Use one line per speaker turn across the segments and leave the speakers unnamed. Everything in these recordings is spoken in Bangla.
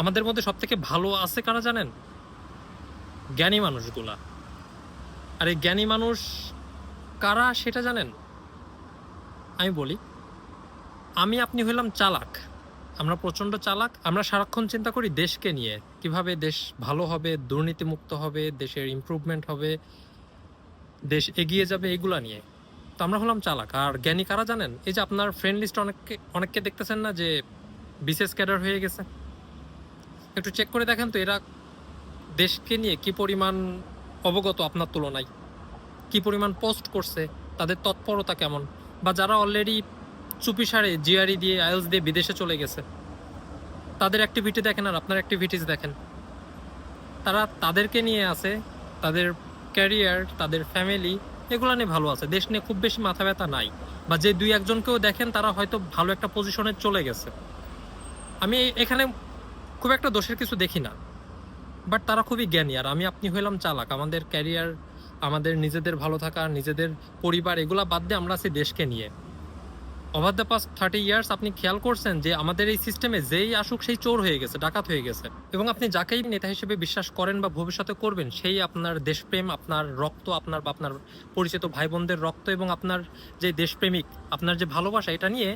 আমাদের মধ্যে সবথেকে ভালো আছে কারা জানেন? জ্ঞানী মানুষগুলা। আর এই জ্ঞানী মানুষ কারা সেটা জানেন? আমি বলি, আমি আপনি হইলাম চালাক। আমরা প্রচন্ড চালাক। আমরা সারাক্ষণ চিন্তা করি দেশকে নিয়ে, কিভাবে দেশ ভালো হবে, দুর্নীতিমুক্ত হবে, দেশের ইমপ্রুভমেন্ট হবে, দেশ এগিয়ে যাবে, এগুলা নিয়ে। তো আমরা হলাম চালাক। আর জ্ঞানী কারা জানেন? এই যে আপনার ফ্রেন্ড লিস্ট অনেককে অনেককে দেখতেছেন না যে বিসিএস ক্যাডার হয়ে গেছে? একটু চেক করে দেখেন তো এরা দেশকে নিয়ে কি পরিমাণ অবগত আপনার তুলনায়, কি পরিমাণ পোস্ট করছে, তাদের তৎপরতা কেমন। বা যারা অলরেডি চুপিসারে জিআরই দিয়ে আইএলস দিয়ে বিদেশে চলে গেছে, তাদের অ্যাক্টিভিটি দেখেন আর আপনার অ্যাক্টিভিটিস দেখেন। তারা তাদেরকে নিয়ে আছে, তাদের ক্যারিয়ার, তাদের ফ্যামিলি, এগুলো নিয়ে ভালো আছে, দেশ নিয়ে খুব বেশি মাথা ব্যথা নাই। বা যে দুই একজনকেও দেখেন তারা হয়তো ভালো একটা পজিশনে চলে গেছে। আমি এখানে খুব একটা দোষের কিছু দেখি না, বাট তারা খুবই জ্ঞানী। আর আমি আপনি হইলাম চালাক। আমাদের ক্যারিয়ার, আমাদের নিজেদের ভালো থাকা, নিজেদের পরিবার, এগুলা বাদ দিয়ে আমরা আছি দেশকে নিয়ে। ওভার দ্য পাস্ট 30 ইয়ার্স আপনি খেয়াল করছেন যে আমাদের এই সিস্টেমে যেই আসুক সেই চোর হয়ে গেছে, ডাকাত হয়ে গেছে। এবং আপনি যাকেই নেতা হিসেবে বিশ্বাস করেন বা ভবিষ্যতে করবেন, সেই আপনার দেশপ্রেম, আপনার রক্ত, আপনার বা আপনার পরিচিত ভাই বোনদের রক্ত এবং আপনার যে দেশপ্রেমিক, আপনার যে ভালোবাসা, এটা নিয়ে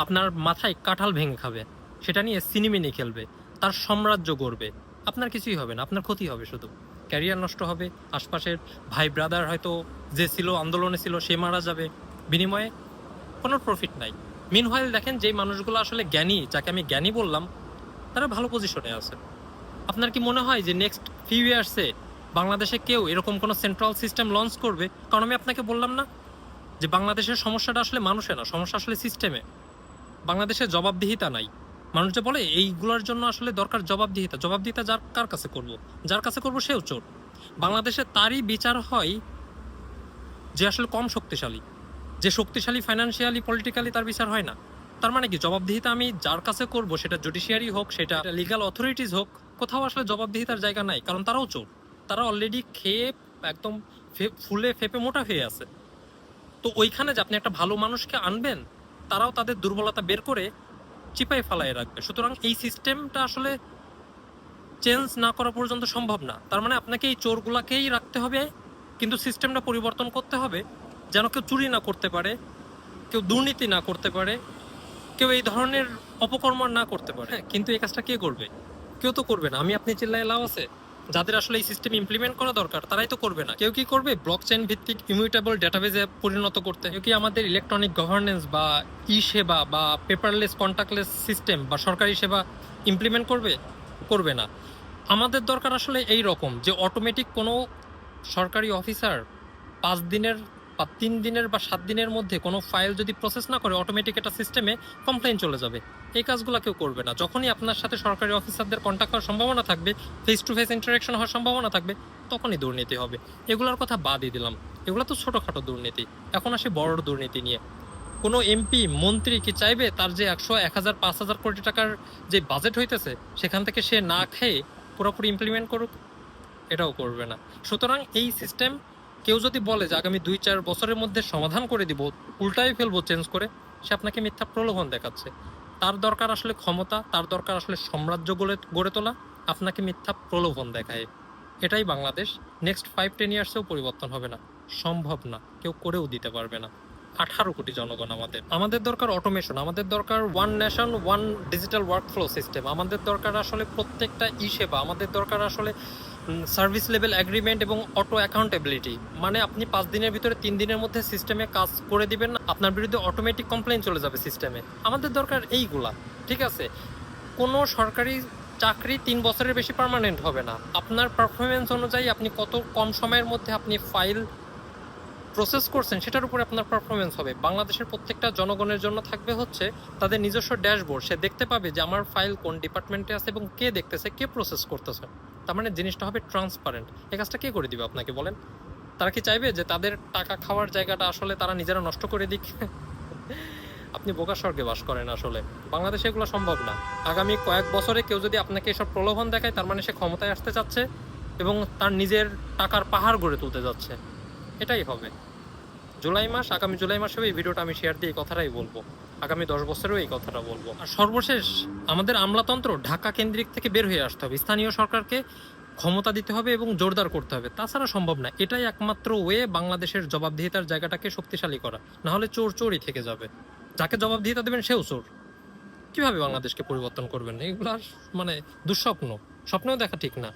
আপনার মাথায় কাঁঠাল ভেঙে খাবে, সেটা নিয়ে সিনেমিনি খেলবে, তার সাম্রাজ্য গড়বে। আপনার কিছুই হবে না, আপনার ক্ষতি হবে শুধু। ক্যারিয়ার নষ্ট হবে, আশপাশের ভাই ব্রাদার হয়তো যে ছিল আন্দোলনে ছিল সে মারা যাবে, বিনিময়ে কোনো প্রফিট নাই। মিনহোয়াইল দেখেন যে মানুষগুলো আসলে জ্ঞানী, যাকে আমি জ্ঞানী বললাম, তারা ভালো পজিশনে আছে। আপনার কি মনে হয় যে নেক্সট ফিউ ইয়ার্সে বাংলাদেশে কেউ এরকম কোনো সেন্ট্রাল সিস্টেম লঞ্চ করবে? কারণ আমি আপনাকে বললাম না যে বাংলাদেশের সমস্যাটা আসলে মানুষে না, সমস্যা আসলে সিস্টেমে। বাংলাদেশে জবাবদিহিতা নাই। মানুষ যে বলে এইগুলোর জন্য আসলে দরকার জবাবদিহিতা। জবাবদিহিতা যার কার কাছে করব? যার কাছে করব সেও চোর। বাংলাদেশে তারই বিচার হয় যে আসলে কম শক্তিশালী। যে শক্তিশালী ফাইন্যান্সিয়ালি, পলিটিক্যালি, তার বিচার হয় না। তার মানে কি জবাবদিহিতা আমি যার কাছে করব, সেটা জুডিশিয়ারি হোক, সেটা লিগাল অথরিটিস হোক, কোথাও আসলে জবাবদিহিতার জায়গা নাই, কারণ তারাও চোর। তারা অলরেডি খেয়ে একদম ফুলে ফেপে মোটা হয়ে আছে। তো ওইখানে যে আপনি একটা ভালো মানুষকে আনবেন, তারাও তাদের দুর্বলতা বের করে চিপায় ফালায় রাখবে। সুতরাং এই সিস্টেমটা আসলে চেঞ্জ না করা পর্যন্ত সম্ভব না। তার মানে আপনাকে এই চোরগুলাকেই রাখতে হবে, কিন্তু সিস্টেমটা পরিবর্তন করতে হবে যেন কেউ চুরি না করতে পারে, কেউ দুর্নীতি না করতে পারে, কেউ এই ধরনের অপকর্ম না করতে পারে। হ্যাঁ, কিন্তু এই কাজটা কে করবে? কেউ তো করবে না। আমি আপনি চিল্লায় লাভ আছে? যাদের আসলে এই সিস্টেম ইমপ্লিমেন্ট করা দরকার তারাই তো করবে না। কেউ কি করবে ব্লক চেইন ভিত্তিক ইমিউটেবল ডেটাবেজে পরিণত করতে? কেউ কি আমাদের ইলেকট্রনিক গভর্নেন্স বা ই সেবা বা পেপারলেস কন্ট্যাক্টলেস সিস্টেম বা সরকারি সেবা ইমপ্লিমেন্ট করবে? করবে না। আমাদের দরকার আসলে এই রকম যে অটোমেটিক কোনো সরকারি অফিসার 5 দিনের বা 3 দিনের বা 7 দিনের মধ্যে কোনো ফাইল যদি প্রসেস না করে, অটোমেটিক একটা সিস্টেমে কমপ্লেন চলে যাবে। এই কাজগুলো কেউ করবে না। যখনই আপনার সাথে সরকারি অফিসারদের কন্ট্যাক্ট হওয়ার সম্ভাবনা থাকবে, ফেস টু ফেস ইন্টারাকশন হওয়ার সম্ভাবনা থাকবে, তখনই দুর্নীতি হবে। এগুলোর কথা বাদই দিলাম, এগুলো তো ছোটোখাটো দুর্নীতি। এখন আসি বড় দুর্নীতি নিয়ে। কোনো এমপি মন্ত্রী কি চাইবে তার যে 100, 1000, 5000 কোটি টাকার যে বাজেট হইতেছে সেখান থেকে সে না খেয়ে পুরোপুরি ইমপ্লিমেন্ট করুক? এটাও করবে না। সুতরাং এই সিস্টেম কেউ যদি বলে যে আগামী 2-4 বছরের মধ্যে সমাধান করে দিব, উল্টাই ফেলবো চেঞ্জ করে, সে আপনাকে মিথ্যা প্রলোভন দেখাচ্ছে। তার দরকার আসলে ক্ষমতা, তার দরকার আসলে সাম্রাজ্য গড়ে তোলা, আপনাকে মিথ্যা প্রলোভন দেখায়। এটাই বাংলাদেশ। নেক্সট 5-10 ইয়ার্সেও পরিবর্তন হবে না, সম্ভব না, কেউ করেও দিতে পারবে না। 18 কোটি জনগণ আমাদের। আমাদের দরকার অটোমেশন, আমাদের দরকার one nation one digital workflow system, আমাদের দরকার আসলে প্রত্যেকটা ই সেবা, আমাদের দরকার আসলে সার্ভিস লেভেল অ্যাগ্রিমেন্ট এবং অটো অ্যাকাউন্টেবিলিটি। মানে আপনি 5 দিনের ভিতরে 3 দিনের মধ্যে সিস্টেমে কাজ করে দিবেন, আপনার বিরুদ্ধে অটোমেটিক কমপ্লেন চলে যাবে সিস্টেমে। আমাদের দরকার এইগুলা। ঠিক আছে, কোনো সরকারি চাকরি 3 বছরের বেশি পার্মানেন্ট হবে না। আপনার পারফরমেন্স অনুযায়ী আপনি কত কম সময়ের মধ্যে আপনি ফাইল প্রসেস করছেন সেটার উপরে আপনার পারফরমেন্স হবে। বাংলাদেশের প্রত্যেকটা জনগণের জন্য থাকবে হচ্ছে তাদের নিজস্ব ড্যাশবোর্ড। সে দেখতে পাবে যে আমার ফাইল কোন ডিপার্টমেন্টে আছে এবং কে দেখতেছে, কে প্রসেস করতেছে। তার মানে জিনিসটা হবে ট্রান্সপারেন্ট। এই কাজটা কে করে দিবে আপনাকে বলেন? তারা কি চাইবে যে তাদের টাকা খাওয়ার জায়গাটা আসলে তারা নিজেরা নষ্ট করে দিক? আপনি বোকা স্বর্গে বাস করেন আসলে। বাংলাদেশে এগুলো সম্ভব না। আগামী কয়েক বছরে কেউ যদি আপনাকে এসব প্রলোভন দেখায়, তার মানে সে ক্ষমতায় আসতে চাচ্ছে এবং তার নিজের টাকার পাহাড় গড়ে তুলতে যাচ্ছে। এটাই হবে। জুলাই মাস, আগামী জুলাই মাসেও এই ভিডিওটা আমি শেয়ার দিয়ে এই কথাটাই বলবো, আগামী 10 বছরেও এই কথাটা বলবো। আর সর্বশেষ, আমাদের আমলাতন্ত্র ঢাকা কেন্দ্রিক থেকে বের হয়ে আসতে হবে, স্থানীয় সরকারকে ক্ষমতা দিতে হবে এবং জোরদার করতে হবে, তাছাড়া সম্ভব না। এটাই একমাত্র ওয়ে বাংলাদেশের জবাবদিহিতার জায়গাটাকে শক্তিশালী করা, না হলে চোর চোরই থেকে যাবে। যাকে জবাবদিহিতা দেবেন সেও চোর। কিভাবে বাংলাদেশকে পরিবর্তন করবেন? এগুলো আর মানে দুঃস্বপ্ন, স্বপ্নেও দেখা ঠিক না।